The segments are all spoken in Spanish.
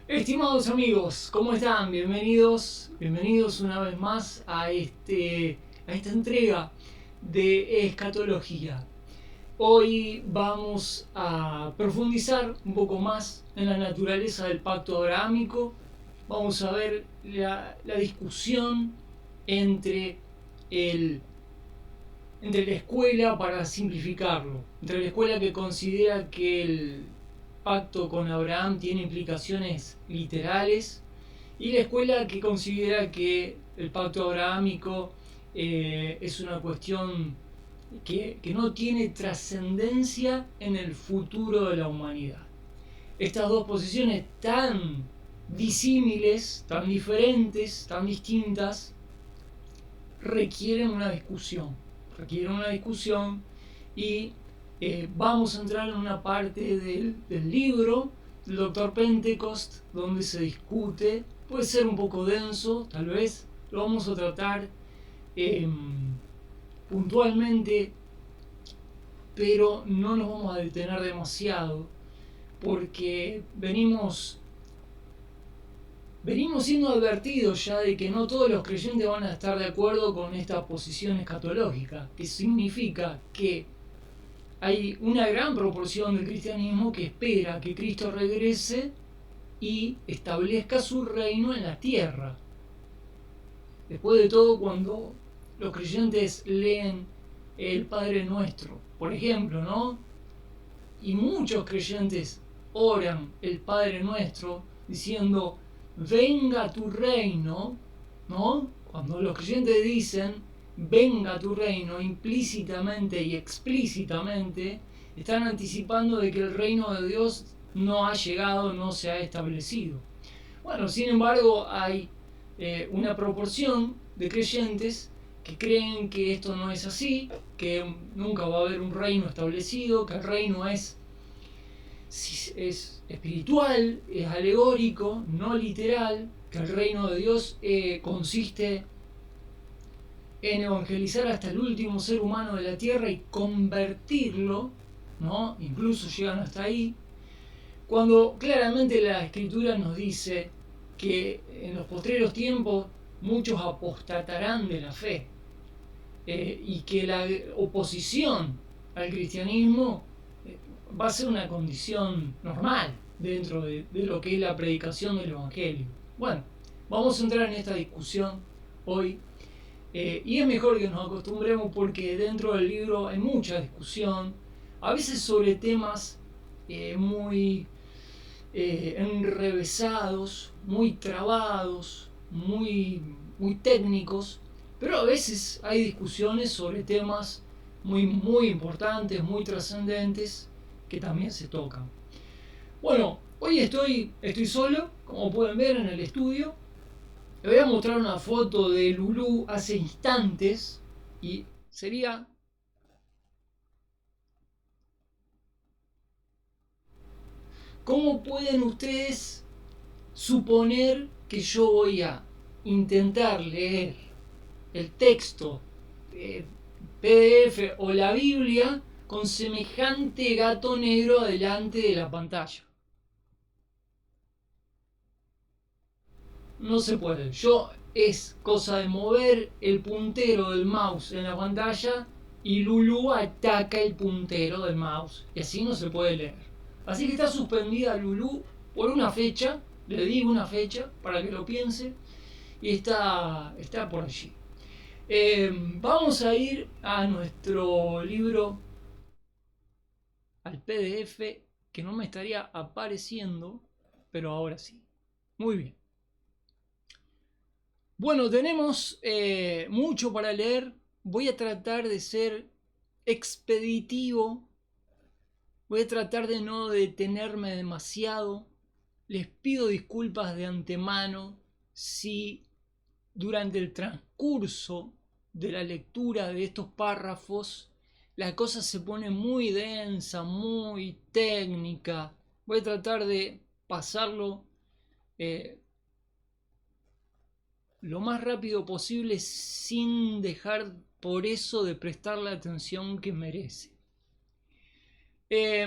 Estimados amigos, ¿cómo están? Bienvenidos una vez más a esta entrega de escatología. Hoy vamos a profundizar un poco más en la naturaleza del pacto abrahámico. Vamos a ver la discusión entre, el, entre la escuela, para simplificarlo, entre la escuela que considera que el pacto con Abraham tiene implicaciones literales y la escuela que considera que el pacto abrahámico es una cuestión que no tiene trascendencia en el futuro de la humanidad. Estas dos posiciones tan disímiles, tan diferentes, tan distintas, requieren una discusión. Requieren una discusión y vamos a entrar en una parte del libro del Dr. Pentecost donde se discute. Puede ser un poco denso, tal vez. Lo vamos a tratar eh, puntualmente, pero no nos vamos a detener demasiado porque venimos siendo advertidos ya de que no todos los creyentes van a estar de acuerdo con esta posición escatológica, que significa que hay una gran proporción del cristianismo que espera que Cristo regrese y establezca su reino en la tierra. Después de todo, cuando los creyentes leen el Padre Nuestro, por ejemplo, ¿no? Y muchos creyentes oran el Padre Nuestro diciendo, venga tu reino, ¿no? Cuando los creyentes dicen, venga tu reino, implícitamente y explícitamente, están anticipando de que el reino de Dios no ha llegado, no se ha establecido. Bueno, sin embargo, hay una proporción de creyentes que creen que esto no es así, que nunca va a haber un reino establecido, que el reino es espiritual, es alegórico, no literal, que el reino de Dios consiste en evangelizar hasta el último ser humano de la tierra y convertirlo, ¿no? Incluso llegan hasta ahí, cuando claramente la escritura nos dice que en los postreros tiempos muchos apostatarán de la fe, y que la oposición al cristianismo va a ser una condición normal dentro de lo que es la predicación del Evangelio. Bueno, vamos a entrar en esta discusión hoy, y es mejor que nos acostumbremos porque dentro del libro hay mucha discusión, a veces sobre temas muy enrevesados, muy trabados, muy técnicos, pero a veces hay discusiones sobre temas muy importantes, muy trascendentes, que también se tocan. Bueno, hoy estoy solo, como pueden ver en el estudio. Le voy a mostrar una foto de Lulú hace instantes y sería... ¿Cómo pueden ustedes suponer que yo voy a intentar leer el texto PDF o la Biblia con semejante gato negro delante de la pantalla? No se puede. Es cosa de mover el puntero del mouse en la pantalla y Lulu ataca el puntero del mouse y así no se puede leer. Así que está suspendida Lulu por una fecha, le digo una fecha para que lo piense, y está por allí. Vamos a ir a nuestro libro, al PDF, que no me estaría apareciendo, pero ahora sí. Muy bien. Bueno, tenemos mucho para leer. Voy a tratar de ser expeditivo. Voy a tratar de no detenerme demasiado. Les pido disculpas de antemano si durante el transcurso de la lectura de estos párrafos la cosa se pone muy densa, muy técnica. Voy a tratar de pasarlo eh, lo más rápido posible sin dejar por eso de prestar la atención que merece. Eh,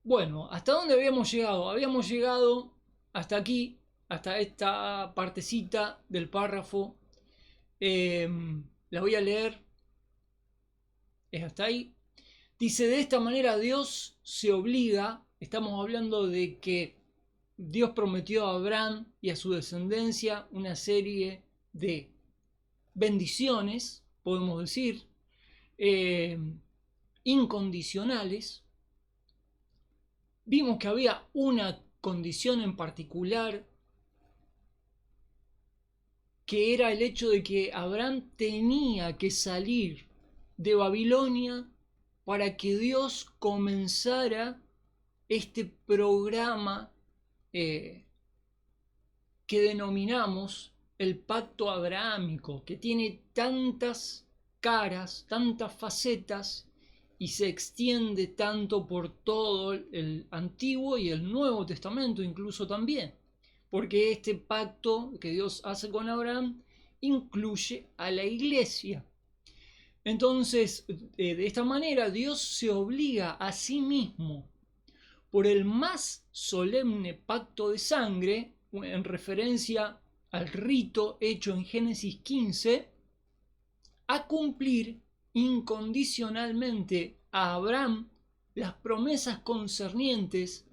Bueno, ¿hasta dónde habíamos llegado? Habíamos llegado hasta aquí, hasta esta partecita del párrafo. Eh, la voy a leer. Es hasta ahí. Dice, de esta manera Dios se obliga, estamos hablando de que Dios prometió a Abraham y a su descendencia una serie de bendiciones, podemos decir, eh, incondicionales. Vimos que había una condición en particular, que era el hecho de que Abraham tenía que salir de Babilonia para que Dios comenzara este programa que denominamos el pacto abrahámico, que tiene tantas caras, tantas facetas y se extiende tanto por todo el Antiguo y el Nuevo Testamento incluso también, porque este pacto que Dios hace con Abraham incluye a la iglesia. Entonces, de esta manera Dios se obliga a sí mismo por el más solemne pacto de sangre, en referencia al rito hecho en Génesis 15, a cumplir incondicionalmente a Abraham las promesas concernientes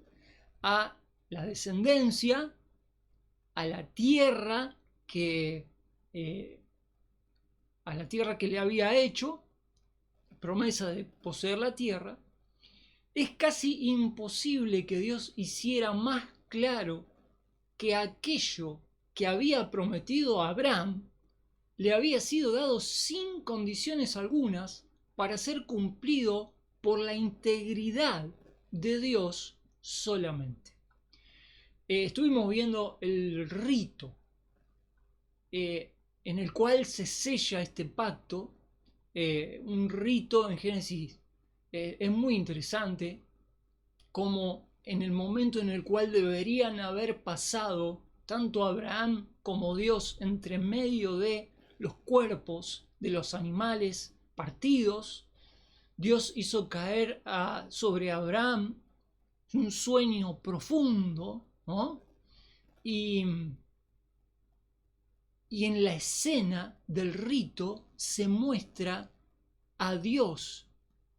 a la descendencia, a la tierra a la tierra que le había hecho, promesa de poseer la tierra. Es casi imposible que Dios hiciera más claro que aquello que había prometido a Abraham le había sido dado sin condiciones algunas para ser cumplido por la integridad de Dios solamente. Estuvimos viendo el rito en el cual se sella este pacto, un rito en Génesis. Es muy interesante como en el momento en el cual deberían haber pasado tanto Abraham como Dios entre medio de los cuerpos de los animales partidos, Dios hizo caer sobre Abraham un sueño profundo, ¿no? Y en la escena del rito se muestra a Dios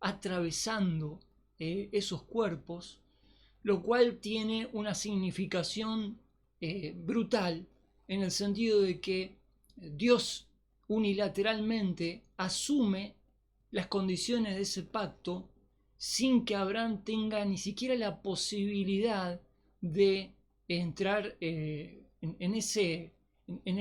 atravesando esos cuerpos, lo cual tiene una significación brutal en el sentido de que Dios unilateralmente asume las condiciones de ese pacto sin que Abraham tenga ni siquiera la posibilidad de entrar en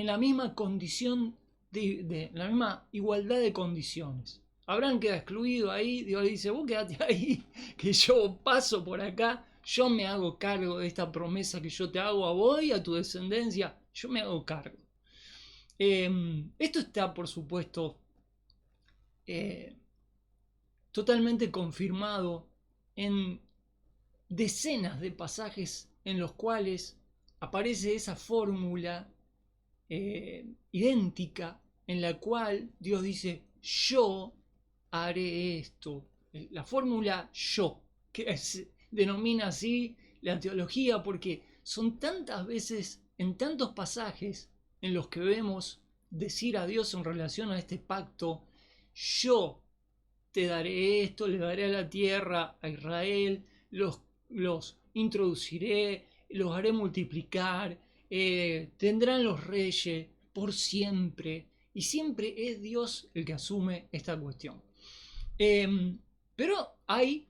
la misma condición, de la misma igualdad de condiciones. Abraham queda excluido ahí, Dios le dice, vos quedate ahí, que yo paso por acá, yo me hago cargo de esta promesa que yo te hago a vos y a tu descendencia, yo me hago cargo. Esto está, por supuesto, totalmente confirmado en decenas de pasajes en los cuales aparece esa fórmula idéntica en la cual Dios dice, yo haré esto. La fórmula yo, que denomina así la teología, porque son tantas veces, en tantos pasajes, en los que vemos decir a Dios en relación a este pacto, yo te daré esto, le daré a la tierra a Israel, los introduciré, los haré multiplicar, tendrán los reyes por siempre, y siempre es Dios el que asume esta cuestión. Pero hay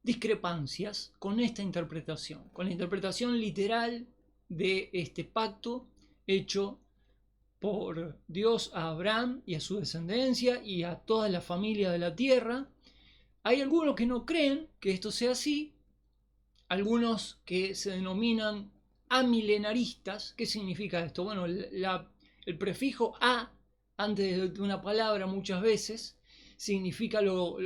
discrepancias con esta interpretación, con la interpretación literal de este pacto hecho por Dios a Abraham y a su descendencia y a toda la familia de la tierra. Hay algunos que no creen que esto sea así, algunos que se denominan amilenaristas. ¿Qué significa esto? Bueno, el prefijo a antes de una palabra muchas veces significa lo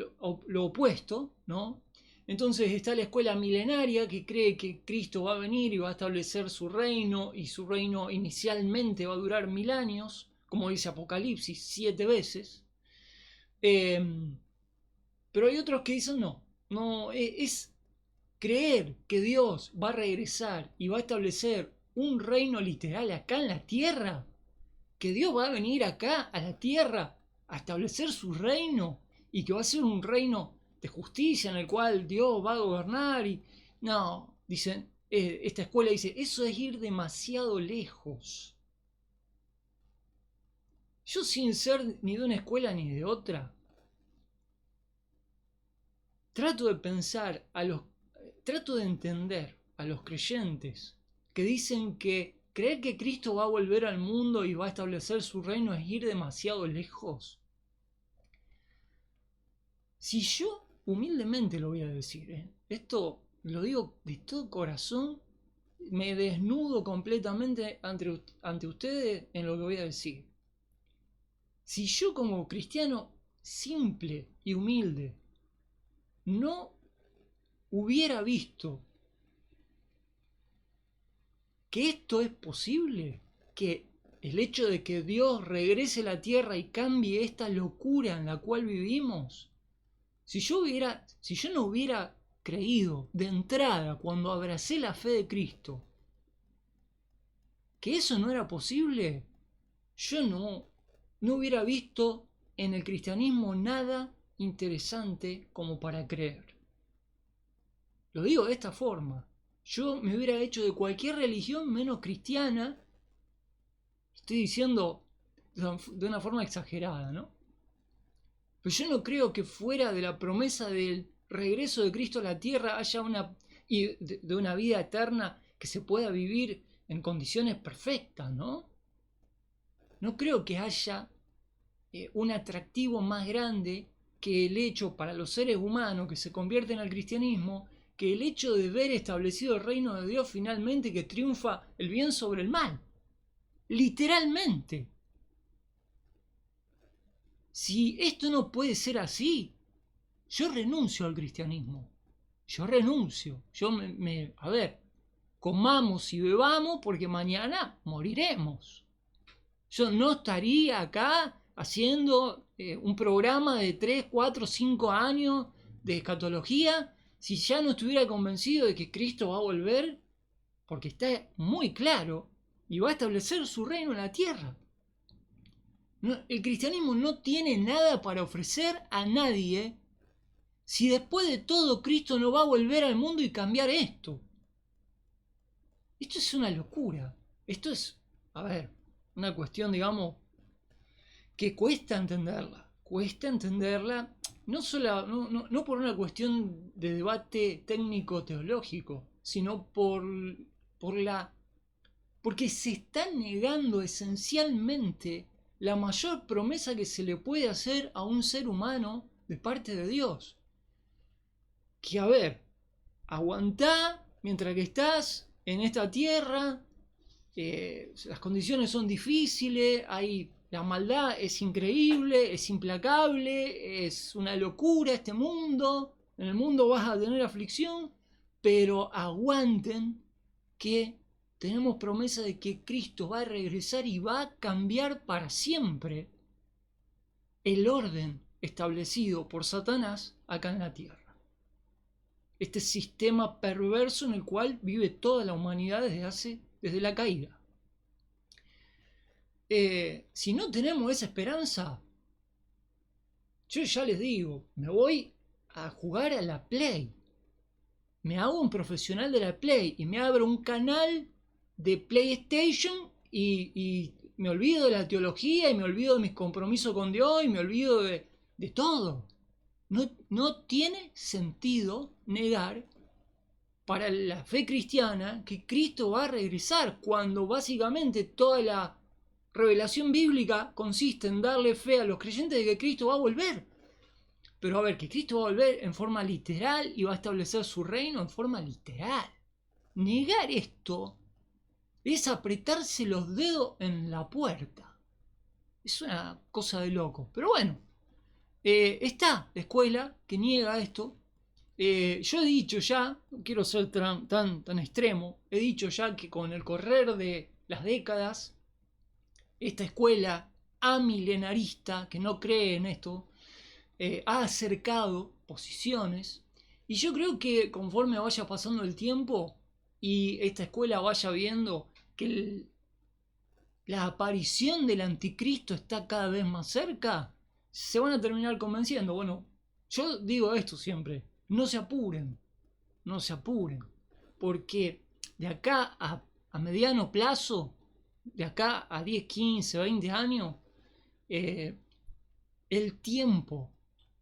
opuesto, ¿no? Entonces está la escuela milenaria que cree que Cristo va a venir y va a establecer su reino, y su reino inicialmente va a durar 1000 años, como dice Apocalipsis 7 veces. Pero hay otros que dicen no, creer que Dios va a regresar y va a establecer un reino literal acá en la tierra, que Dios va a venir acá a la tierra a establecer su reino y que va a ser un reino de justicia en el cual Dios va a gobernar y no, dicen, esta escuela dice, eso es ir demasiado lejos. Yo, sin ser ni de una escuela ni de otra, trato de entender a los creyentes que dicen que creer que Cristo va a volver al mundo y va a establecer su reino es ir demasiado lejos. Si yo, humildemente lo voy a decir, esto lo digo de todo corazón, me desnudo completamente ante ustedes en lo que voy a decir. Si yo, como cristiano simple y humilde, no hubiera visto que esto es posible, que el hecho de que Dios regrese a la tierra y cambie esta locura en la cual vivimos, si yo no hubiera creído de entrada cuando abracé la fe de Cristo que eso no era posible, yo no hubiera visto en el cristianismo nada interesante como para creer. Lo digo de esta forma. Yo me hubiera hecho de cualquier religión menos cristiana. Estoy diciendo de una forma exagerada, ¿no? Pero yo no creo que fuera de la promesa del regreso de Cristo a la tierra haya de una vida eterna que se pueda vivir en condiciones perfectas, ¿no? No creo que haya un atractivo más grande que el hecho para los seres humanos que se convierten al cristianismo, que el hecho de ver establecido el reino de Dios finalmente, que triunfa el bien sobre el mal. Literalmente. Si esto no puede ser así, yo renuncio al cristianismo. Yo renuncio. A ver, comamos y bebamos porque mañana moriremos. Yo no estaría acá haciendo un programa de 3, 4, 5 años de escatología si ya no estuviera convencido de que Cristo va a volver, porque está muy claro y va a establecer su reino en la tierra. El cristianismo no tiene nada para ofrecer a nadie si después de todo Cristo no va a volver al mundo y cambiar esto. Esto es una locura. Esto es, una cuestión, digamos, que cuesta entenderla. Cuesta entenderla no por una cuestión de debate técnico-teológico, sino porque se está negando esencialmente la mayor promesa que se le puede hacer a un ser humano de parte de Dios. Que aguantá mientras que estás en esta tierra, las condiciones son difíciles, la maldad es increíble, es implacable, es una locura este mundo, en el mundo vas a tener aflicción, pero aguanten que tenemos promesa de que Cristo va a regresar y va a cambiar para siempre el orden establecido por Satanás acá en la tierra. Este sistema perverso en el cual vive toda la humanidad desde la caída. Si no tenemos esa esperanza, yo ya les digo, me voy a jugar a la Play. Me hago un profesional de la Play y me abro un canal de PlayStation y me olvido de la teología y me olvido de mis compromisos con Dios y me olvido de todo. No tiene sentido negar para la fe cristiana que Cristo va a regresar cuando básicamente toda la revelación bíblica consiste en darle fe a los creyentes de que Cristo va a volver. Pero que Cristo va a volver en forma literal y va a establecer su reino en forma literal. Negar esto es apretarse los dedos en la puerta. Es una cosa de loco. Pero bueno, está la escuela que niega esto. Yo he dicho ya, no quiero ser tan extremo, he dicho ya que con el correr de las décadas, esta escuela amilenarista que no cree en esto, ha acercado posiciones Y yo creo que conforme vaya pasando el tiempo y esta escuela vaya viendo que la aparición del anticristo está cada vez más cerca, se van a terminar convenciendo. Bueno, yo digo esto siempre, no se apuren, no se apuren, porque de acá a mediano plazo, de acá a 10, 15, 20 años, el tiempo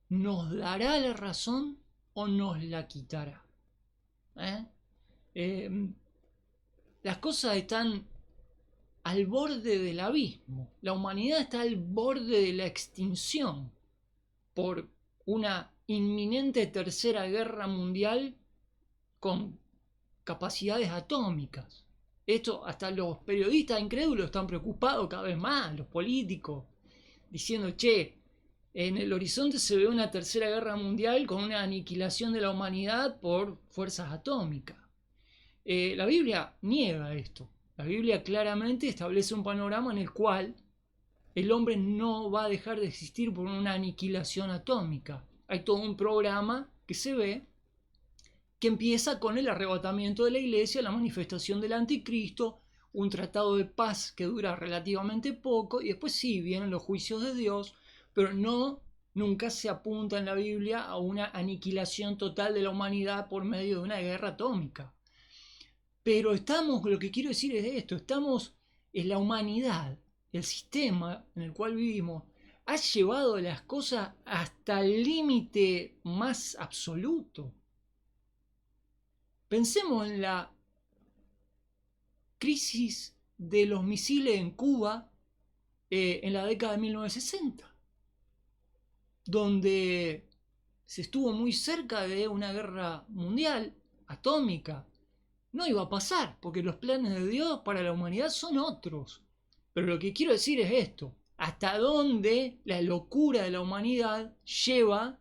nos dará la razón o nos la quitará. Las cosas están al borde del abismo. La humanidad está al borde de la extinción por una inminente tercera guerra mundial con capacidades atómicas. Esto hasta los periodistas incrédulos están preocupados cada vez más, los políticos, diciendo, che, en el horizonte se ve una tercera guerra mundial con una aniquilación de la humanidad por fuerzas atómicas. La Biblia niega esto. La Biblia claramente establece un panorama en el cual el hombre no va a dejar de existir por una aniquilación atómica. Hay todo un programa que se ve que empieza con el arrebatamiento de la iglesia, la manifestación del anticristo, un tratado de paz que dura relativamente poco y después sí vienen los juicios de Dios, pero nunca se apunta en la Biblia a una aniquilación total de la humanidad por medio de una guerra atómica. Pero lo que quiero decir es esto, estamos en la humanidad, el sistema en el cual vivimos, ha llevado las cosas hasta el límite más absoluto. Pensemos en la crisis de los misiles en Cuba en la década de 1960, donde se estuvo muy cerca de una guerra mundial atómica. No iba a pasar, porque los planes de Dios para la humanidad son otros. Pero lo que quiero decir es esto, hasta dónde la locura de la humanidad lleva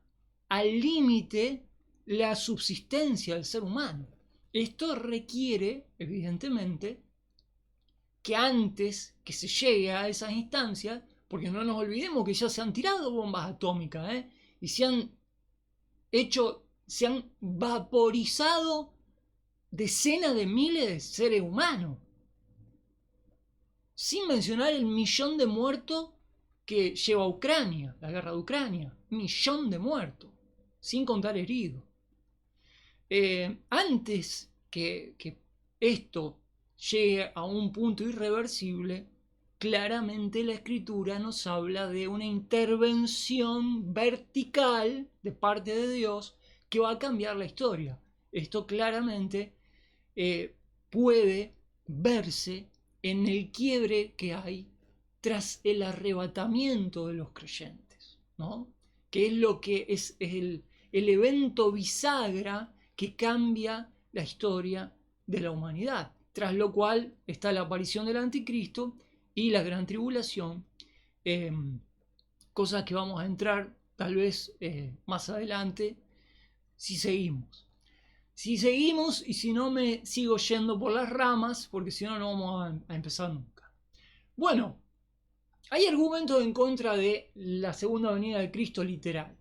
al límite la subsistencia del ser humano. Esto requiere, evidentemente, que antes que se llegue a esas instancias, porque no nos olvidemos que ya se han tirado bombas atómicas, y se han vaporizado decenas de miles de seres humanos, sin mencionar el 1.000.000 de muertos que lleva Ucrania, la guerra de Ucrania, 1.000.000 de muertos, sin contar heridos. Antes que esto llegue a un punto irreversible, claramente la Escritura nos habla de una intervención vertical de parte de Dios que va a cambiar la historia. Esto claramente puede verse en el quiebre que hay tras el arrebatamiento de los creyentes, ¿no? Que es lo que es el evento bisagra que cambia la historia de la humanidad, tras lo cual está la aparición del anticristo y la gran tribulación, cosas que vamos a entrar tal vez más adelante si seguimos. Si seguimos y si no me sigo yendo por las ramas, porque si no, no vamos a empezar nunca. Bueno, hay argumentos en contra de la segunda venida de Cristo literal.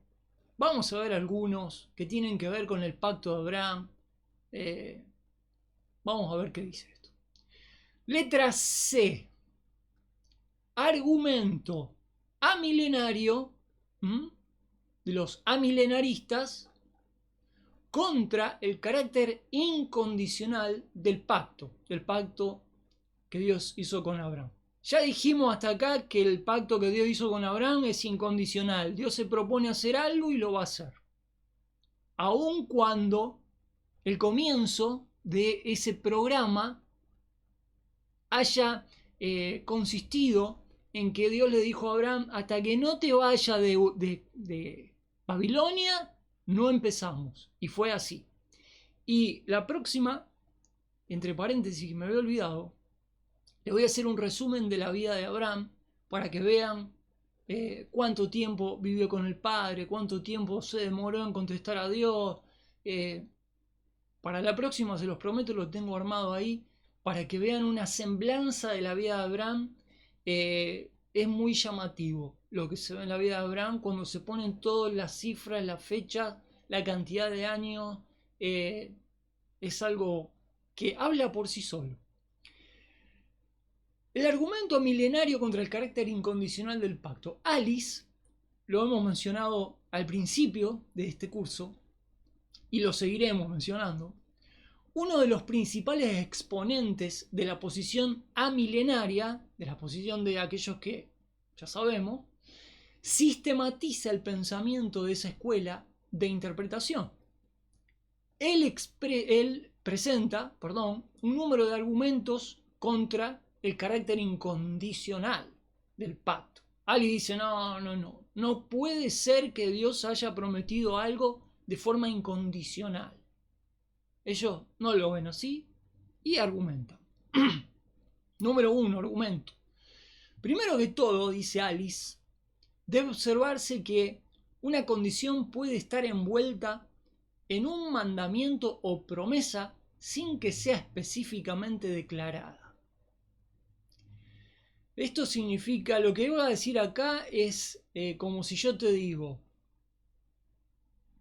Vamos a ver algunos que tienen que ver con el pacto de Abraham. Vamos a ver qué dice esto. Letra C. Argumento amilenario de los amilenaristas contra el carácter incondicional del pacto que Dios hizo con Abraham. Ya dijimos hasta acá que el pacto que Dios hizo con Abraham es incondicional. Dios se propone hacer algo y lo va a hacer. Aun cuando el comienzo de ese programa haya consistido en que Dios le dijo a Abraham, hasta que no te vayas de Babilonia, no empezamos. Y fue así. Y la próxima, entre paréntesis que me había olvidado, les voy a hacer un resumen de la vida de Abraham para que vean cuánto tiempo vivió con el Padre, cuánto tiempo se demoró en contestar a Dios. Para la próxima, se los prometo, lo tengo armado ahí para que vean una semblanza de la vida de Abraham. Es muy llamativo lo que se ve en la vida de Abraham cuando se ponen todas las cifras, las fechas la cantidad de años, es algo que habla por sí solo. El argumento milenario contra el carácter incondicional del pacto. Alice, lo hemos mencionado al principio de este curso, y lo seguiremos mencionando, uno de los principales exponentes de la posición amilenaria, de la posición de aquellos que ya sabemos, sistematiza el pensamiento de esa escuela de interpretación. Él presenta un número de argumentos contra el carácter incondicional del pacto. Alguien dice, no puede ser que Dios haya prometido algo de forma incondicional. Ellos no lo ven así y argumentan. Número 1, argumento. Primero que todo, dice Alice, debe observarse que una condición puede estar envuelta en un mandamiento o promesa sin que sea específicamente declarada. Esto significa, lo que voy a decir acá es como si yo te digo,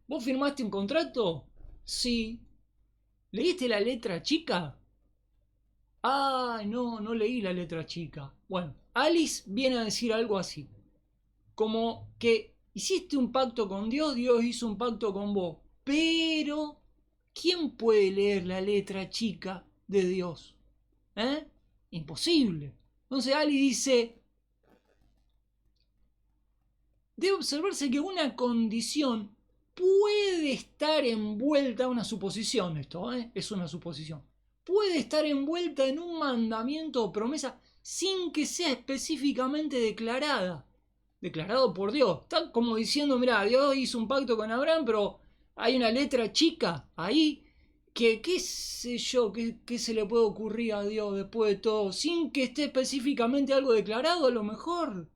¿vos firmaste un contrato? Sí. ¿Leíste la letra chica? No leí la letra chica. Bueno, Alice viene a decir algo así, como que hiciste un pacto con Dios, Dios hizo un pacto con vos, pero ¿quién puede leer la letra chica de Dios? Imposible. Entonces Alice dice, debe observarse que una condición puede estar envuelta, una suposición esto, es una suposición, puede estar envuelta en un mandamiento o promesa sin que sea específicamente declarado por Dios. Está como diciendo, mira, Dios hizo un pacto con Abraham, pero hay una letra chica ahí que, qué sé yo, qué se le puede ocurrir a Dios después de todo, sin que esté específicamente algo declarado a lo mejor.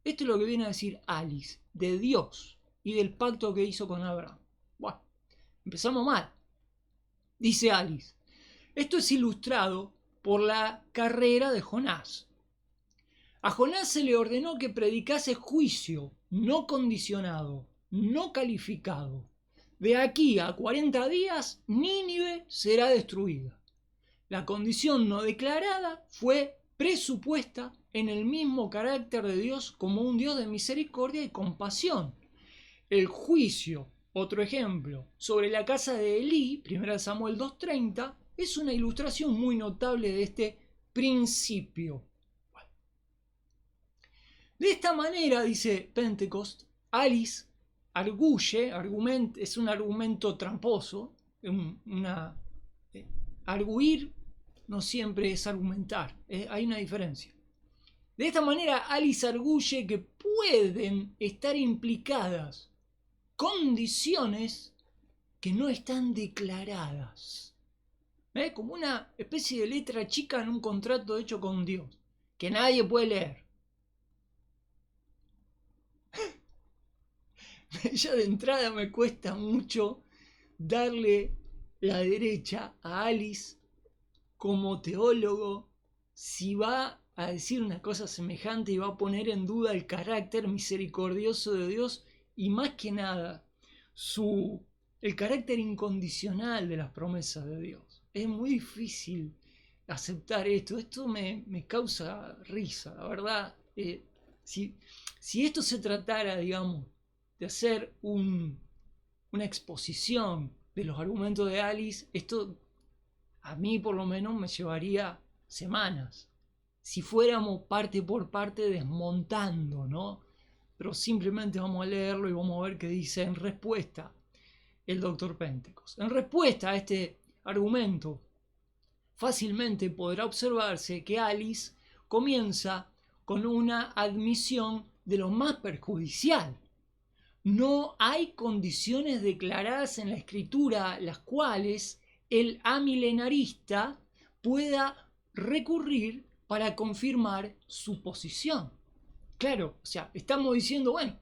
Esto es lo que viene a decir Alice, de Dios y del pacto que hizo con Abraham. Bueno, empezamos mal. Dice Alice, esto es ilustrado por la carrera de Jonás. A Jonás se le ordenó que predicase juicio no condicionado, no calificado. De aquí a 40 días, Nínive será destruida. La condición no declarada fue presupuesta en el mismo carácter de Dios como un Dios de misericordia y compasión. El juicio, otro ejemplo, sobre la casa de Elí, 1 Samuel 2:30, es una ilustración muy notable de este principio. De esta manera, dice Pentecost, Alice es un argumento tramposo, arguir no siempre es argumentar, hay una diferencia. De esta manera, Alice arguye que pueden estar implicadas condiciones que no están declaradas. Como una especie de letra chica en un contrato hecho con Dios, que nadie puede leer. Ya de entrada me cuesta mucho darle la derecha a Alice como teólogo si va a decir una cosa semejante y va a poner en duda el carácter misericordioso de Dios y más que nada el carácter incondicional de las promesas de Dios. Es muy difícil aceptar esto me causa risa, la verdad. Si esto se tratara, digamos, de hacer una exposición de los argumentos de Alice, esto a mí por lo menos me llevaría semanas. Si fuéramos parte por parte desmontando, ¿no? Pero simplemente vamos a leerlo y vamos a ver qué dice en respuesta el Dr. Pentecost. En respuesta a este argumento, fácilmente podrá observarse que Alice comienza con una admisión de lo más perjudicial. No hay condiciones declaradas en la escritura las cuales el amilenarista pueda recurrir para confirmar su posición. Claro, o sea, estamos diciendo, bueno,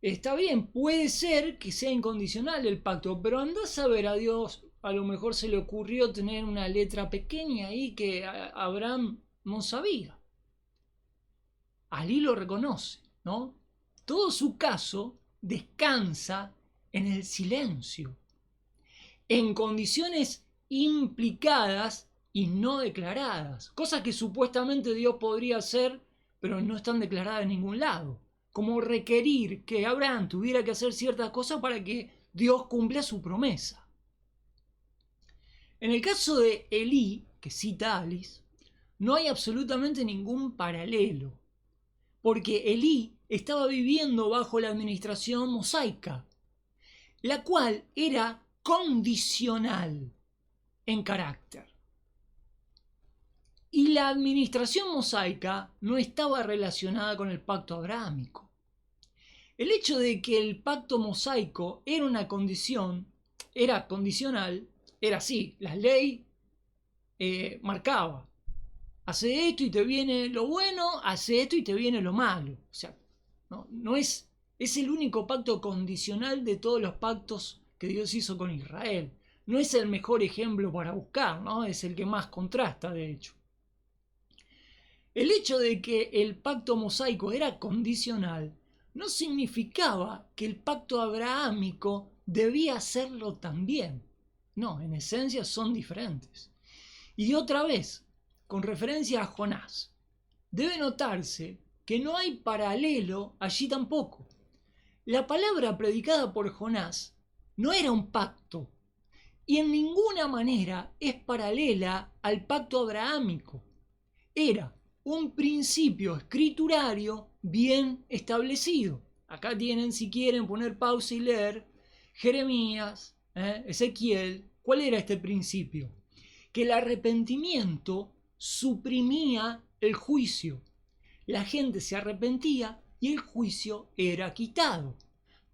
está bien, puede ser que sea incondicional el pacto, pero anda a saber, a Dios a lo mejor se le ocurrió tener una letra pequeña ahí que Abraham no sabía. Alí lo reconoce, ¿no? Todo su caso descansa en el silencio, en condiciones implicadas y no declaradas, cosas que supuestamente Dios podría hacer, pero no están declaradas en ningún lado, como requerir que Abraham tuviera que hacer ciertas cosas para que Dios cumpla su promesa. En el caso de Elí, que cita Alice, no hay absolutamente ningún paralelo, porque Elí estaba viviendo bajo la administración mosaica, la cual era condicional en carácter. Y la administración mosaica no estaba relacionada con el pacto abrahámico. El hecho de que el pacto mosaico era una condición, era condicional, era así, la ley marcaba, hace esto y te viene lo bueno, hace esto y te viene lo malo. O sea, no es el único pacto condicional de todos los pactos que Dios hizo con Israel. No es el mejor ejemplo para buscar, ¿no? Es el que más contrasta, de hecho. El hecho de que el pacto mosaico era condicional no significaba que el pacto abrahámico debía serlo también. No, en esencia son diferentes. Y otra vez, con referencia a Jonás, debe notarse que no hay paralelo allí tampoco. La palabra predicada por Jonás no era un pacto y en ninguna manera es paralela al pacto abrahámico. Era un principio escriturario bien establecido. Acá tienen, si quieren, poner pausa y leer Jeremías, Ezequiel. ¿Cuál era este principio? Que el arrepentimiento suprimía el juicio. La gente se arrepentía y el juicio era quitado.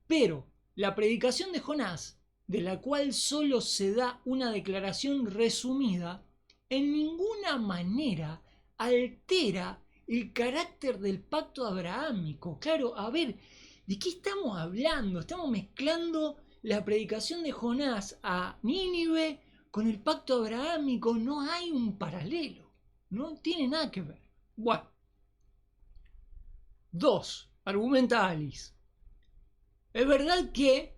Pero la predicación de Jonás, de la cual solo se da una declaración resumida, en ninguna manera altera el carácter del pacto abrahámico. Claro, a ver, ¿de qué estamos hablando? Estamos mezclando la predicación de Jonás a Nínive con el pacto abrahámico. No hay un paralelo, no tiene nada que ver. Bueno, 2. Argumenta Alice. Es verdad que,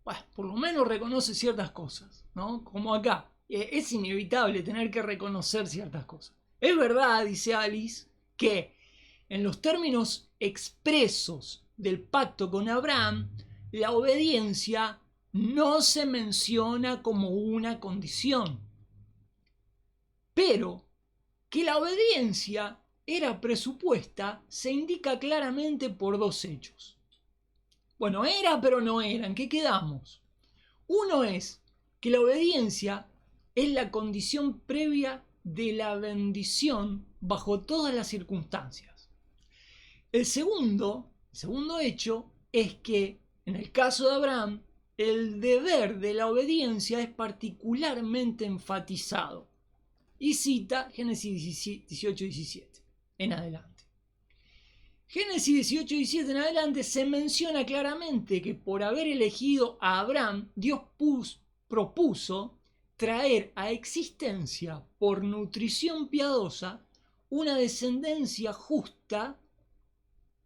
bueno, por lo menos reconoce ciertas cosas, ¿no? Como acá. Es inevitable tener que reconocer ciertas cosas. Es verdad, dice Alice, que en los términos expresos del pacto con Abraham, la obediencia no se menciona como una condición. Pero que la obediencia era presupuesta se indica claramente por dos hechos. Bueno, era pero no era. ¿En qué quedamos? Uno es que la obediencia es la condición previa de la bendición bajo todas las circunstancias. El segundo hecho es que, en el caso de Abraham, el deber de la obediencia es particularmente enfatizado. Y cita Génesis 18:17 en adelante. Génesis 18:17 en adelante se menciona claramente que por haber elegido a Abraham, Dios propuso traer a existencia por nutrición piadosa una descendencia justa.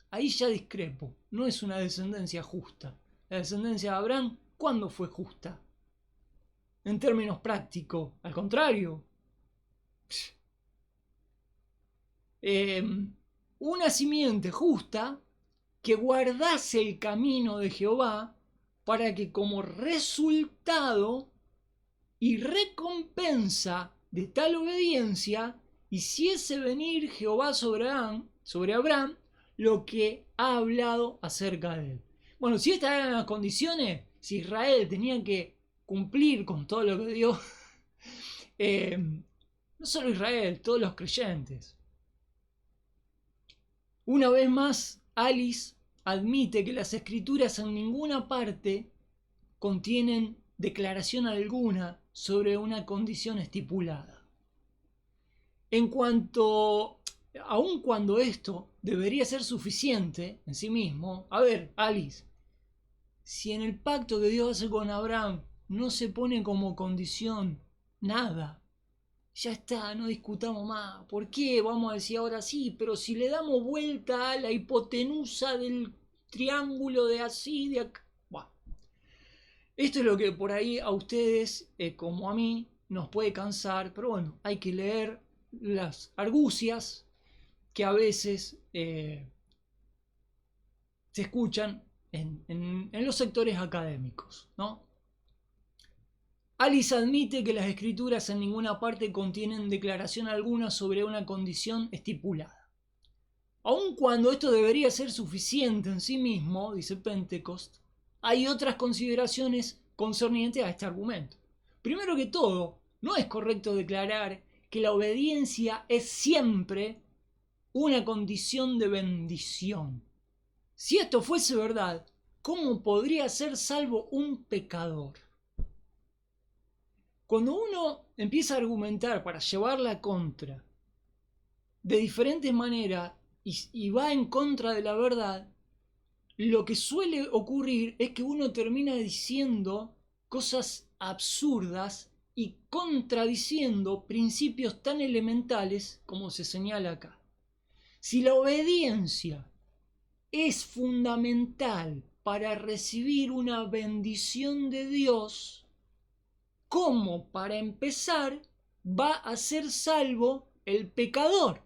Ahí ya discrepo, no es una descendencia justa. La descendencia de Abraham, ¿cuándo fue justa? En términos prácticos, al contrario. Una simiente justa que guardase el camino de Jehová para que como resultado y recompensa de tal obediencia hiciese venir Jehová sobre Abraham lo que ha hablado acerca de él. Bueno, si estas eran las condiciones, si Israel tenía que cumplir con todo lo que Dios, no solo Israel, todos los creyentes. Una vez más, Alice admite que las escrituras en ninguna parte contienen declaración alguna sobre una condición estipulada. Aun cuando esto debería ser suficiente en sí mismo, a ver, Alice, si en el pacto que Dios hace con Abraham no se pone como condición nada, ya está, no discutamos más. ¿Por qué? Vamos a decir ahora sí, pero si le damos vuelta a la hipotenusa del triángulo de así, de acá. Bueno, Esto es lo que por ahí a ustedes, como a mí, nos puede cansar, pero bueno, hay que leer las argucias que a veces se escuchan en los sectores académicos, ¿no? Alice admite que las escrituras en ninguna parte contienen declaración alguna sobre una condición estipulada. Aun cuando esto debería ser suficiente en sí mismo, dice Pentecost, hay otras consideraciones concernientes a este argumento. Primero que todo, no es correcto declarar que la obediencia es siempre una condición de bendición. Si esto fuese verdad, ¿cómo podría ser salvo un pecador? Cuando uno empieza a argumentar para llevarla contra de diferentes maneras y va en contra de la verdad, lo que suele ocurrir es que uno termina diciendo cosas absurdas y contradiciendo principios tan elementales como se señala acá. Si la obediencia es fundamental para recibir una bendición de Dios, ¿cómo, para empezar, va a ser salvo el pecador?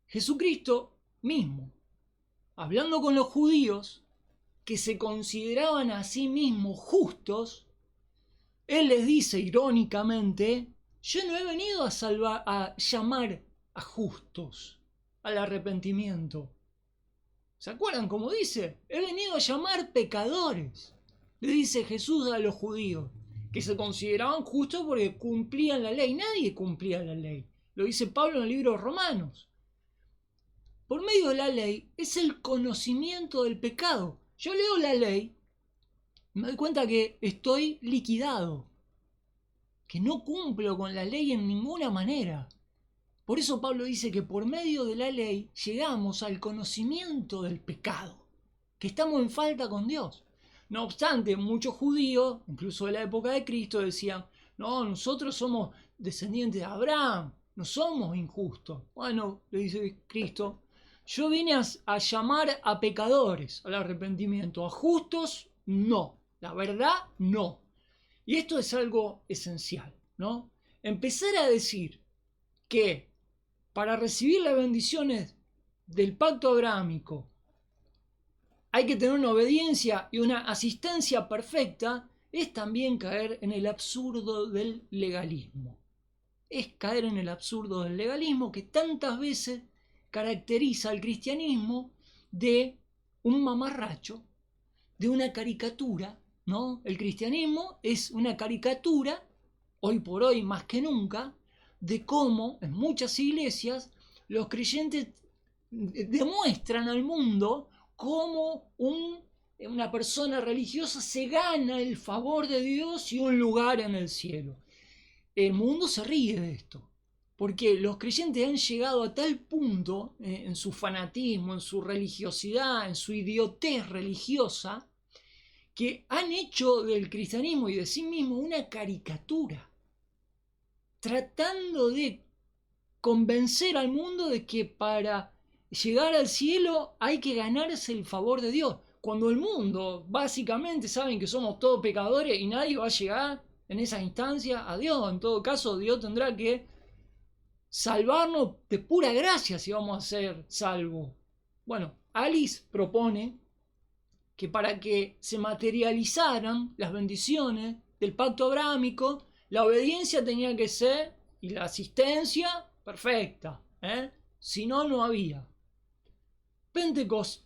Jesucristo mismo, hablando con los judíos que se consideraban a sí mismos justos, él les dice irónicamente: yo no he venido a llamar a justos al arrepentimiento. ¿Se acuerdan cómo dice? He venido a llamar pecadores. Le dice Jesús a los judíos, que se consideraban justos porque cumplían la ley. Nadie cumplía la ley. Lo dice Pablo en el libro de Romanos. Por medio de la ley es el conocimiento del pecado. Yo leo la ley y me doy cuenta que estoy liquidado, que no cumplo con la ley en ninguna manera. Por eso Pablo dice que por medio de la ley llegamos al conocimiento del pecado, que estamos en falta con Dios. No obstante, muchos judíos, incluso de la época de Cristo, decían: no, nosotros somos descendientes de Abraham, no somos injustos. Bueno, le dice Cristo, yo vine a llamar a pecadores al arrepentimiento, a justos no, la verdad no. Y esto es algo esencial, ¿no? Empezar a decir que para recibir las bendiciones del pacto abrahámico hay que tener una obediencia y una asistencia perfecta, es también caer en el absurdo del legalismo. Es caer en el absurdo del legalismo que tantas veces caracteriza al cristianismo de un mamarracho, de una caricatura, ¿no? El cristianismo es una caricatura, hoy por hoy más que nunca, de cómo en muchas iglesias los creyentes demuestran al mundo cómo una persona religiosa se gana el favor de Dios y un lugar en el cielo. El mundo se ríe de esto, porque los creyentes han llegado a tal punto en su fanatismo, en su religiosidad, en su idiotez religiosa, que han hecho del cristianismo y de sí mismo una caricatura, tratando de convencer al mundo de que para llegar al cielo hay que ganarse el favor de Dios, cuando el mundo básicamente saben que somos todos pecadores y nadie va a llegar en esa instancia a Dios. En todo caso, Dios tendrá que salvarnos de pura gracia si vamos a ser salvos. Bueno, Alice propone que para que se materializaran las bendiciones del pacto abrahámico, la obediencia tenía que ser, y la asistencia, perfecta. Si no, no había. Pentecost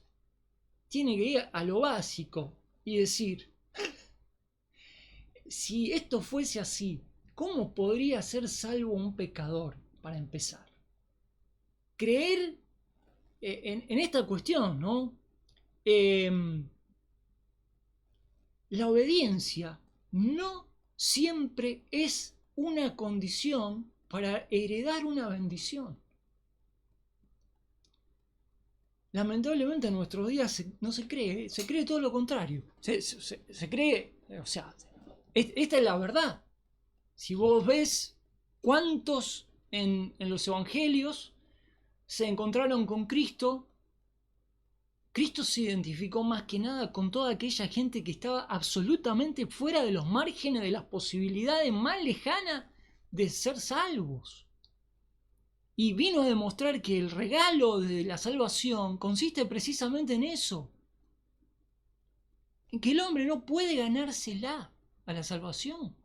tiene que ir a lo básico y decir: si esto fuese así, ¿cómo podría ser salvo un pecador, para empezar? Creer en esta cuestión, ¿no? La obediencia no siempre es una condición para heredar una bendición. Lamentablemente en nuestros días no se cree, se cree todo lo contrario. Se cree, o sea, esta es la verdad. Si vos ves cuántos en los evangelios se encontraron con Cristo Cristo se identificó más que nada con toda aquella gente que estaba absolutamente fuera de los márgenes de las posibilidades más lejanas de ser salvos. Y vino a demostrar que el regalo de la salvación consiste precisamente en eso. En que el hombre no puede ganársela a la salvación.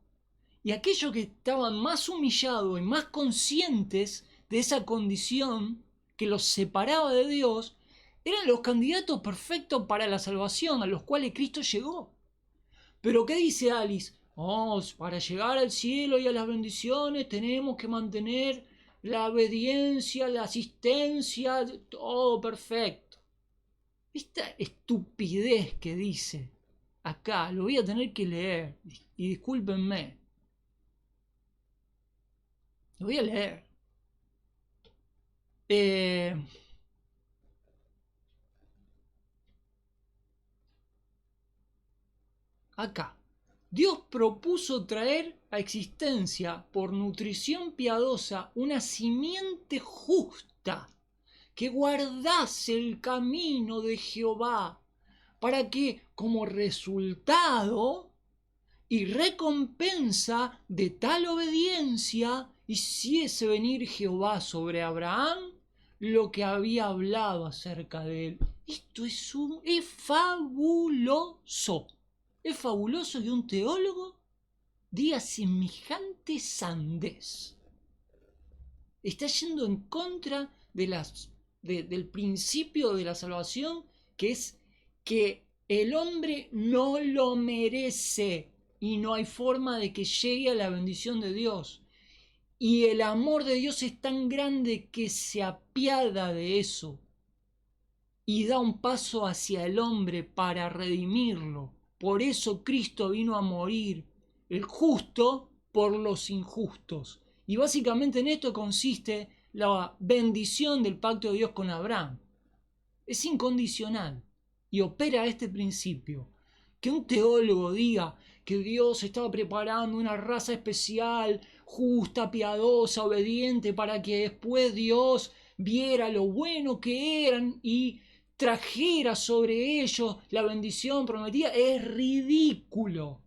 Y aquellos que estaban más humillados y más conscientes de esa condición que los separaba de Dios, eran los candidatos perfectos para la salvación a los cuales Cristo llegó. Pero ¿qué dice Alice? Oh, para llegar al cielo y a las bendiciones tenemos que mantener la obediencia, la asistencia, todo perfecto. Esta estupidez que dice acá, lo voy a tener que leer, y discúlpenme. Lo voy a leer. Acá. Dios propuso traer a existencia por nutrición piadosa una simiente justa que guardase el camino de Jehová, para que como resultado y recompensa de tal obediencia hiciese venir Jehová sobre Abraham lo que había hablado acerca de él. Esto es fabuloso. Es fabuloso que un teólogo diga semejante sandez. Está yendo en contra del principio de la salvación, que es que el hombre no lo merece y no hay forma de que llegue a la bendición de Dios. Y el amor de Dios es tan grande que se apiada de eso y da un paso hacia el hombre para redimirlo. Por eso Cristo vino a morir, el justo por los injustos. Y básicamente en esto consiste la bendición del pacto de Dios con Abraham. Es incondicional y opera este principio. Que un teólogo diga que Dios estaba preparando una raza especial, justa, piadosa, obediente, para que después Dios viera lo bueno que eran y trajera sobre ellos la bendición prometida, es ridículo.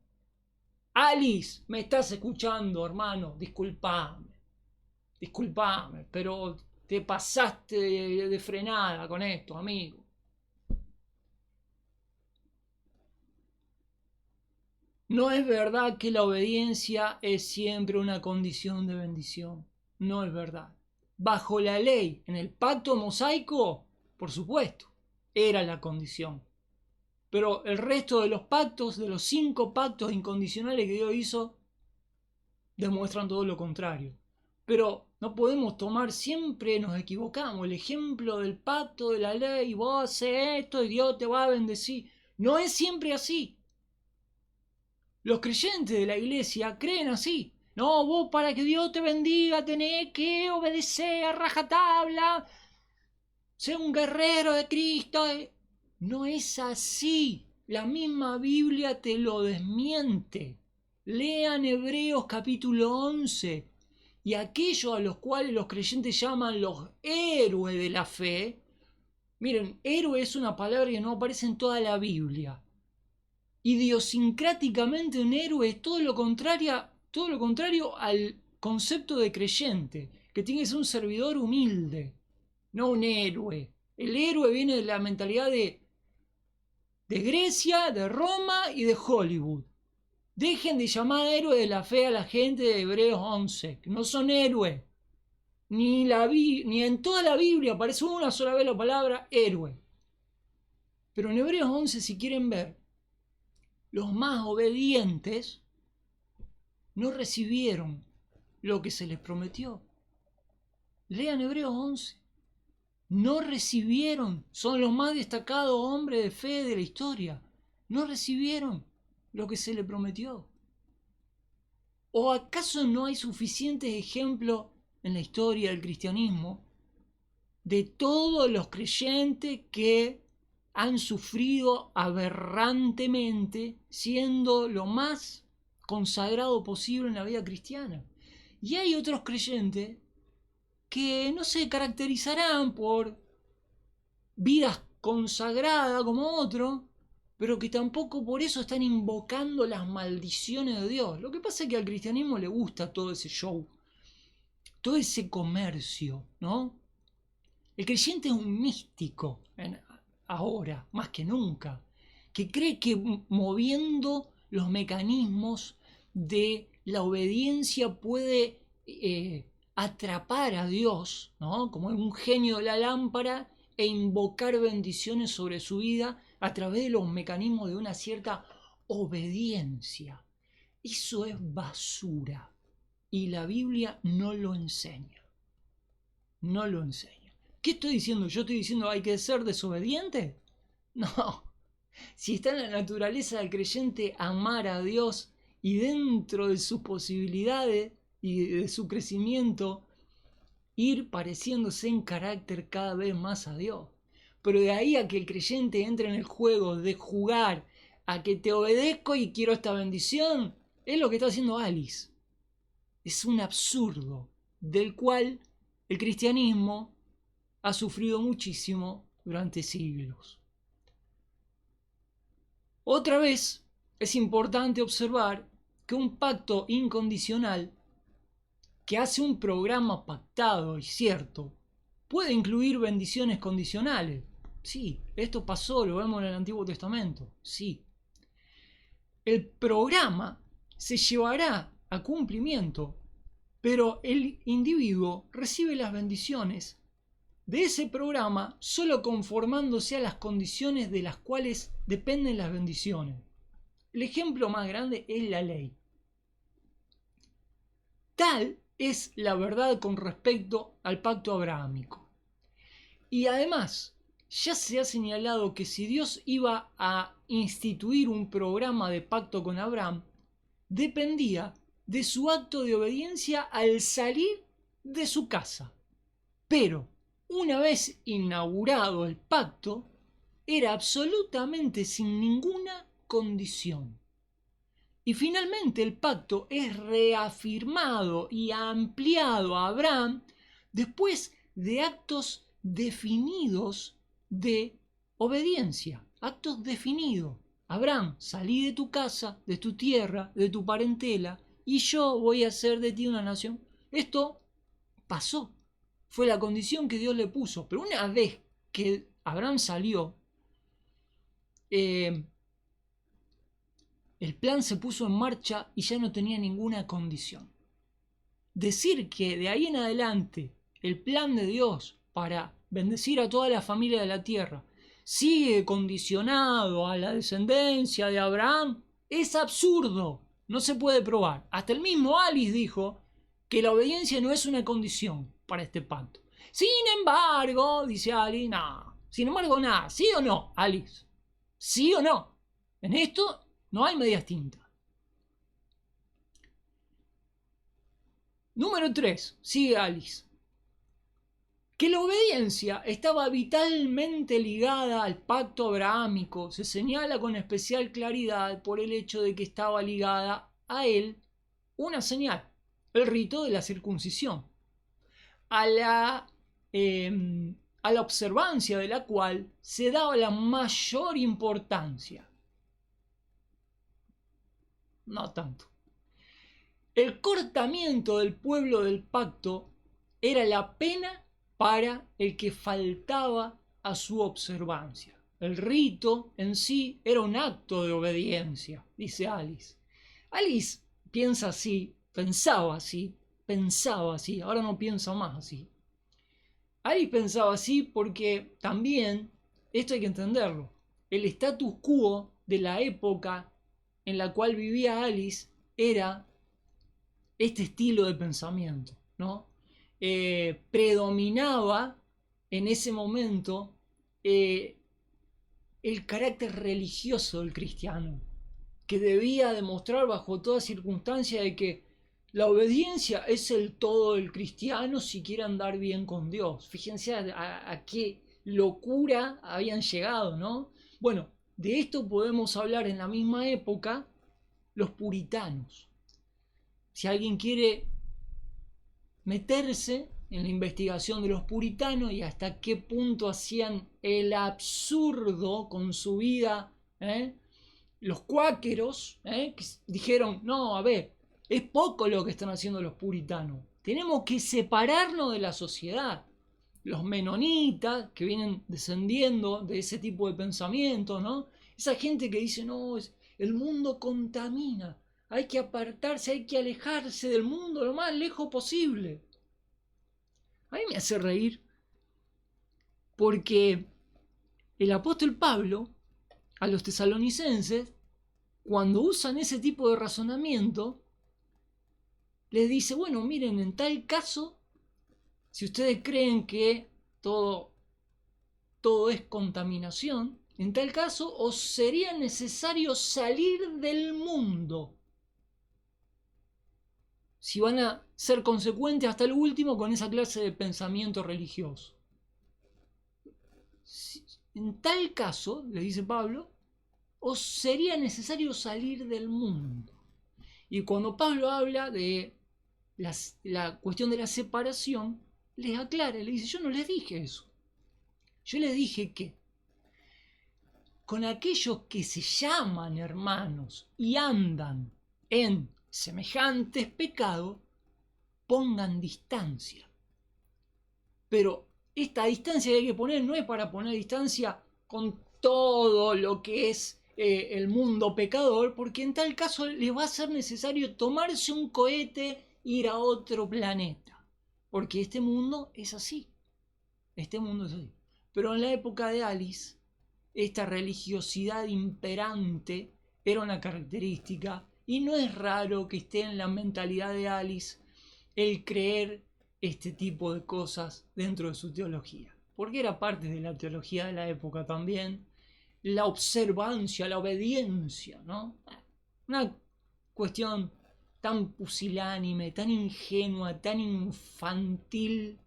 Alice, me estás escuchando, hermano, disculpame, pero te pasaste de frenada con esto, amigo. No es verdad que la obediencia es siempre una condición de bendición. No es verdad. Bajo la ley, en el pacto mosaico, por supuesto, era la condición. Pero el resto de los pactos, de los 5 pactos incondicionales que Dios hizo, demuestran todo lo contrario. Pero no podemos tomar, siempre nos equivocamos, el ejemplo del pacto de la ley, vos haces esto y Dios te va a bendecir. No es siempre así. Los creyentes de la iglesia creen así. No, vos para que Dios te bendiga tenés que obedecer a rajatabla, ser un guerrero de Cristo. No es así. La misma Biblia te lo desmiente. Lean Hebreos capítulo 11. Y aquellos a los cuales los creyentes llaman los héroes de la fe. Miren, héroe es una palabra que no aparece en toda la Biblia. Idiosincráticamente un héroe es todo lo contrario al concepto de creyente, que tiene que ser un servidor humilde, no un héroe. El héroe viene de la mentalidad de Grecia, de Roma y de Hollywood. Dejen de llamar héroe de la fe a la gente de Hebreos 11, que no son héroes. Ni en toda la Biblia aparece una sola vez la palabra héroe. Pero en Hebreos 11, si quieren ver, los más obedientes no recibieron lo que se les prometió. Lean Hebreos 11. No recibieron, son los más destacados hombres de fe de la historia. No recibieron lo que se les prometió. ¿O acaso no hay suficientes ejemplos en la historia del cristianismo de todos los creyentes que han sufrido aberrantemente siendo lo más consagrado posible en la vida cristiana? Y hay otros creyentes que no se caracterizarán por vidas consagrada como otro, pero que tampoco por eso están invocando las maldiciones de Dios. Lo que pasa es que al cristianismo le gusta todo ese show, todo ese comercio, ¿no? El creyente es un místico ahora, más que nunca, que cree que moviendo los mecanismos de la obediencia puede atrapar a Dios, ¿no? Como un genio de la lámpara, e invocar bendiciones sobre su vida a través de los mecanismos de una cierta obediencia. Eso es basura y la Biblia no lo enseña. No lo enseña. ¿Qué estoy diciendo? ¿Yo estoy diciendo hay que ser desobediente? No. Si está en la naturaleza del creyente amar a Dios y dentro de sus posibilidades y de su crecimiento ir pareciéndose en carácter cada vez más a Dios. Pero de ahí a que el creyente entre en el juego de jugar a que te obedezco y quiero esta bendición, es lo que está haciendo Alice. Es un absurdo del cual el cristianismo ha sufrido muchísimo durante siglos. Otra vez, es importante observar que un pacto incondicional que hace un programa pactado y cierto puede incluir bendiciones condicionales. Sí, esto pasó, lo vemos en el Antiguo Testamento. Sí. El programa se llevará a cumplimiento, pero el individuo recibe las bendiciones de ese programa solo conformándose a las condiciones de las cuales dependen las bendiciones. El ejemplo más grande es la ley. Tal es la verdad con respecto al pacto abrahámico. Y además, ya se ha señalado que si Dios iba a instituir un programa de pacto con Abraham, dependía de su acto de obediencia al salir de su casa. Pero, una vez inaugurado el pacto, era absolutamente sin ninguna condición. Y finalmente el pacto es reafirmado y ampliado a Abraham después de actos definidos de obediencia. Actos definidos. Abraham, salí de tu casa, de tu tierra, de tu parentela, y yo voy a hacer de ti una nación. Esto pasó. Fue la condición que Dios le puso. Pero una vez que Abraham salió, el plan se puso en marcha y ya no tenía ninguna condición. Decir que de ahí en adelante el plan de Dios para bendecir a toda la familia de la tierra sigue condicionado a la descendencia de Abraham es absurdo. No se puede probar. Hasta el mismo Alice dijo que la obediencia no es una condición para este pacto. Sin embargo, dice Alice, no. Sin embargo, nada. ¿Sí o no, Alice? ¿Sí o no? En esto no hay medias tintas. Número 3. Sigue Alice. Que la obediencia estaba vitalmente ligada al pacto abrahámico se señala con especial claridad por el hecho de que estaba ligada a él una señal, el rito de la circuncisión, a la observancia de la cual se daba la mayor importancia. No tanto. El cortamiento del pueblo del pacto era la pena para el que faltaba a su observancia. El rito en sí era un acto de obediencia, dice Alice. Alice piensa así, pensaba así, ahora no piensa más así. Alice pensaba así porque también, esto hay que entenderlo, el status quo de la época en la cual vivía Alice era este estilo de pensamiento, ¿no? Predominaba en ese momento el carácter religioso del cristiano, que debía demostrar bajo toda circunstancia de que la obediencia es el todo del cristiano si quiere andar bien con Dios. Fíjense a qué locura habían llegado, ¿no? Bueno, de esto podemos hablar en la misma época los puritanos. Si alguien quiere meterse en la investigación de los puritanos y hasta qué punto hacían el absurdo con su vida. Los cuáqueros que dijeron, no, a ver, es poco lo que están haciendo los puritanos. Tenemos que separarnos de la sociedad. Los menonitas, que vienen descendiendo de ese tipo de pensamiento, ¿no? Esa gente que dice, no, el mundo contamina. Hay que apartarse, hay que alejarse del mundo lo más lejos posible. A mí me hace reír porque el apóstol Pablo a los tesalonicenses, cuando usan ese tipo de razonamiento, les dice, bueno, miren, en tal caso, si ustedes creen que todo es contaminación, en tal caso os sería necesario salir del mundo. Si van a ser consecuentes hasta el último con esa clase de pensamiento religioso. En tal caso, le dice Pablo, os sería necesario salir del mundo. Y cuando Pablo habla de la cuestión de la separación, les aclara, le dice, yo no les dije eso. Yo les dije que con aquellos que se llaman hermanos y andan en semejantes pecados, pongan distancia. Pero esta distancia que hay que poner no es para poner distancia con todo lo que es el mundo pecador, porque en tal caso les va a ser necesario tomarse un cohete e ir a otro planeta. Porque este mundo es así. Este mundo es así. Pero en la época de Alice, esta religiosidad imperante era una característica y no es raro que esté en la mentalidad de Alice el creer este tipo de cosas dentro de su teología, porque era parte de la teología de la época también, la observancia, la obediencia, ¿no? Una cuestión tan pusilánime, tan ingenua, tan infantil,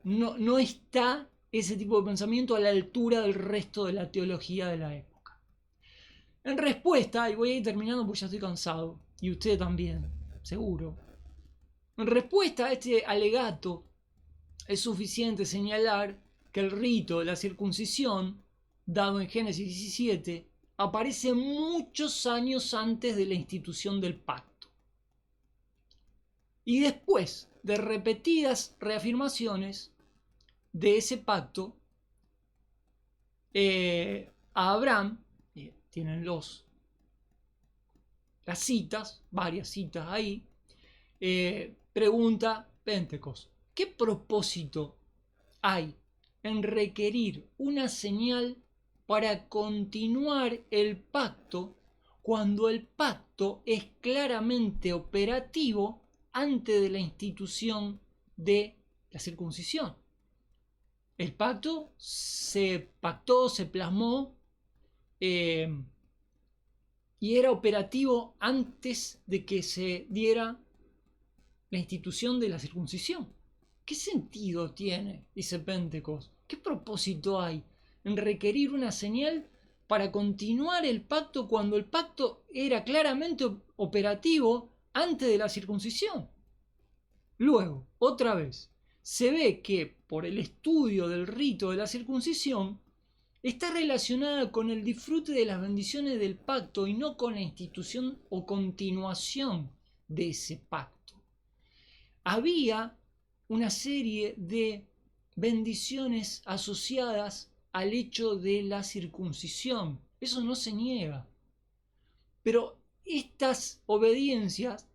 no está ese tipo de pensamiento a la altura del resto de la teología de la época. En respuesta, y voy a ir terminando porque ya estoy cansado, y usted también, seguro. En respuesta a este alegato, es suficiente señalar que el rito de la circuncisión, dado en Génesis 17, aparece muchos años antes de la institución del pacto. Y después de repetidas reafirmaciones de ese pacto, a Abraham, tienen las citas, varias citas ahí, pregunta Pentecostés, ¿qué propósito hay en requerir una señal para continuar el pacto cuando el pacto es claramente operativo antes de la institución de la circuncisión? El pacto se plasmó y era operativo antes de que se diera la institución de la circuncisión. ¿Qué sentido tiene, dice Pentecostés? ¿Qué propósito hay en requerir una señal para continuar el pacto cuando el pacto era claramente operativo antes de la circuncisión? Luego, otra vez, se ve que por el estudio del rito de la circuncisión está relacionada con el disfrute de las bendiciones del pacto y no con la institución o continuación de ese pacto. Había una serie de bendiciones asociadas al hecho de la circuncisión. Eso no se niega. Pero estas obediencias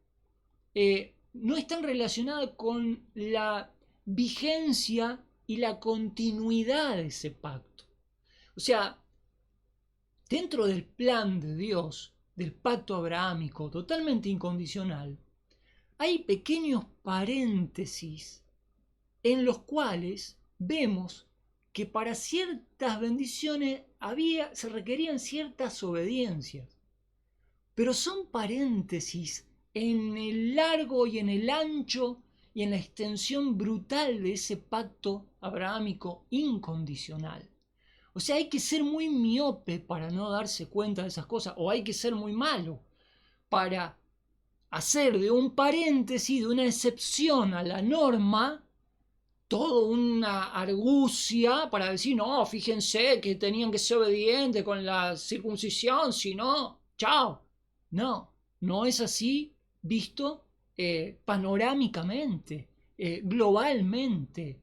no están relacionadas con la vigencia y la continuidad de ese pacto. O sea, dentro del plan de Dios, del pacto abrahámico totalmente incondicional, hay pequeños paréntesis en los cuales vemos que para ciertas bendiciones se requerían ciertas obediencias. Pero son paréntesis en el largo y en el ancho y en la extensión brutal de ese pacto abrahámico incondicional. O sea, hay que ser muy miope para no darse cuenta de esas cosas, o hay que ser muy malo para hacer de un paréntesis, de una excepción a la norma, toda una argucia para decir, no, fíjense que tenían que ser obedientes con la circuncisión, si no, chao. No, no es así visto panorámicamente, globalmente,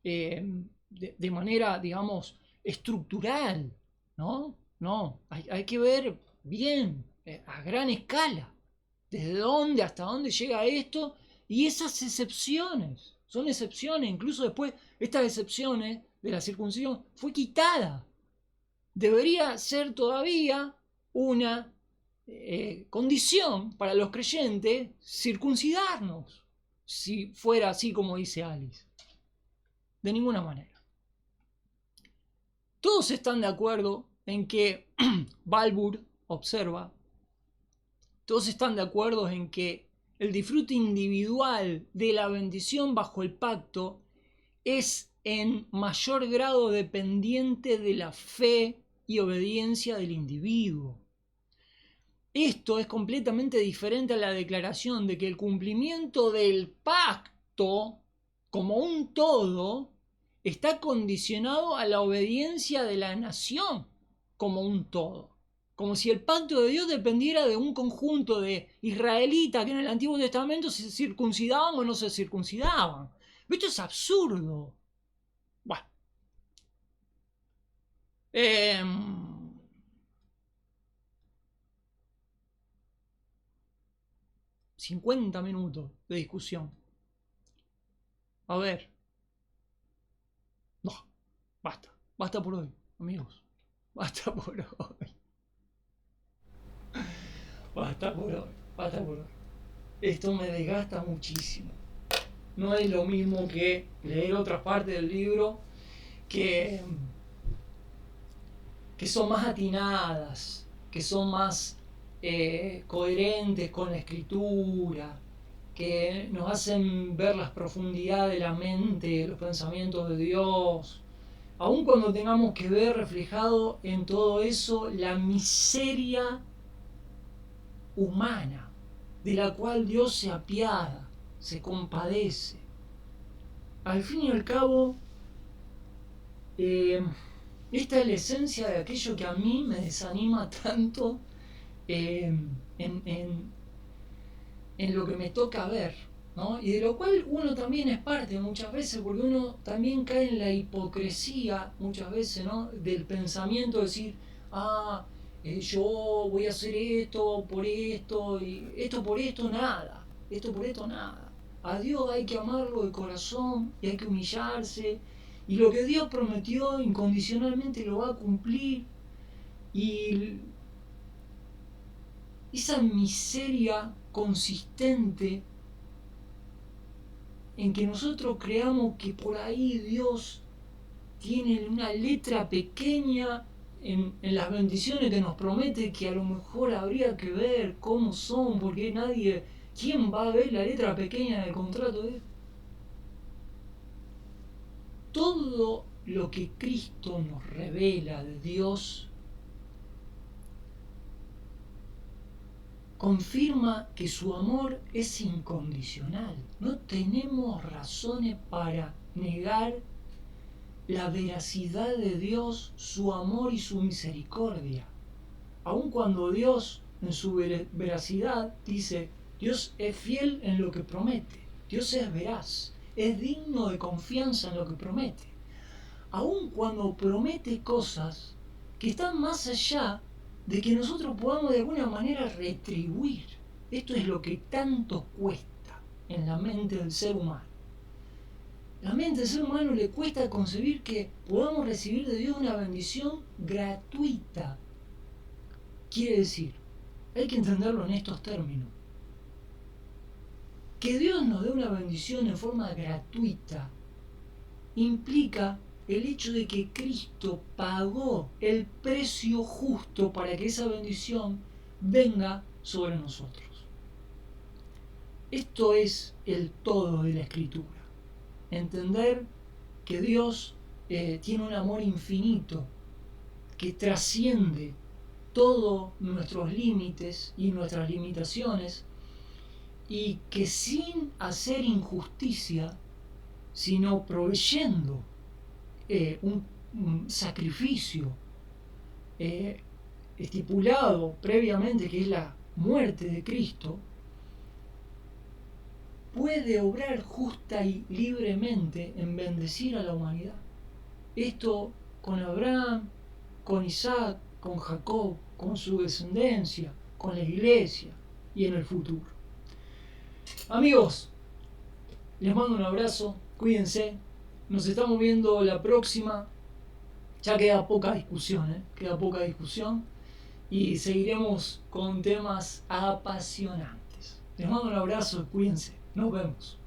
de manera, digamos, estructural, ¿no? No, hay que ver bien, a gran escala, desde dónde hasta dónde llega esto y esas excepciones. Son excepciones, incluso después estas excepciones de la circuncisión fue quitada. Debería ser todavía una condición para los creyentes circuncidarnos, si fuera así como dice Alice. De ninguna manera. Todos están de acuerdo en que Balbur observa, todos están de acuerdo en que el disfrute individual de la bendición bajo el pacto es en mayor grado dependiente de la fe y obediencia del individuo. Esto es completamente diferente a la declaración de que el cumplimiento del pacto como un todo está condicionado a la obediencia de la nación como un todo. Como si el pacto de Dios dependiera de un conjunto de israelitas que en el Antiguo Testamento se circuncidaban o no se circuncidaban. Esto es absurdo. Bueno. 50 minutos de discusión. A ver. No, basta. Basta por hoy, amigos. Basta por hoy. Basta por hoy. Basta por hoy. Esto me desgasta muchísimo. No es lo mismo que leer otras partes del libro que son más atinadas, que son más coherentes con la escritura, que nos hacen ver las profundidades de la mente, los pensamientos de Dios, aun cuando tengamos que ver reflejado en todo eso la miseria humana, de la cual Dios se apiada, se compadece. Al fin y al cabo, esta es la esencia de aquello que a mí me desanima tanto en lo que me toca ver, ¿no? Y de lo cual uno también es parte muchas veces, porque uno también cae en la hipocresía muchas veces, ¿no? Del pensamiento de decir, yo voy a hacer esto por esto, y esto por esto nada, esto por esto nada. A Dios hay que amarlo de corazón y hay que humillarse, y lo que Dios prometió incondicionalmente lo va a cumplir, y esa miseria consistente en que nosotros creamos que por ahí Dios tiene una letra pequeña en las bendiciones que nos promete, que a lo mejor habría que ver cómo son, porque nadie, ¿quién va a ver la letra pequeña del contrato? Todo lo que Cristo nos revela de Dios confirma que su amor es incondicional. No tenemos razones para negar la veracidad de Dios, su amor y su misericordia. Aun cuando Dios en su veracidad dice, Dios es fiel en lo que promete, Dios es veraz, es digno de confianza en lo que promete. Aun cuando promete cosas que están más allá de que nosotros podamos de alguna manera retribuir. Esto es lo que tanto cuesta en la mente del ser humano. La mente del ser humano le cuesta concebir que podamos recibir de Dios una bendición gratuita. Quiere decir, hay que entenderlo en estos términos. Que Dios nos dé una bendición en forma gratuita implica el hecho de que Cristo pagó el precio justo para que esa bendición venga sobre nosotros. Esto es el todo de la Escritura. Entender que Dios tiene un amor infinito que trasciende todos nuestros límites y nuestras limitaciones, y que sin hacer injusticia sino proveyendo un sacrificio estipulado previamente, que es la muerte de Cristo, puede obrar justa y libremente en bendecir a la humanidad. Esto con Abraham, con Isaac, con Jacob, con su descendencia, con la iglesia y en el futuro. Amigos, les mando un abrazo, cuídense, nos estamos viendo la próxima. Ya queda poca discusión, queda poca discusión, y seguiremos con temas apasionantes. Les mando un abrazo, cuídense, nos vemos.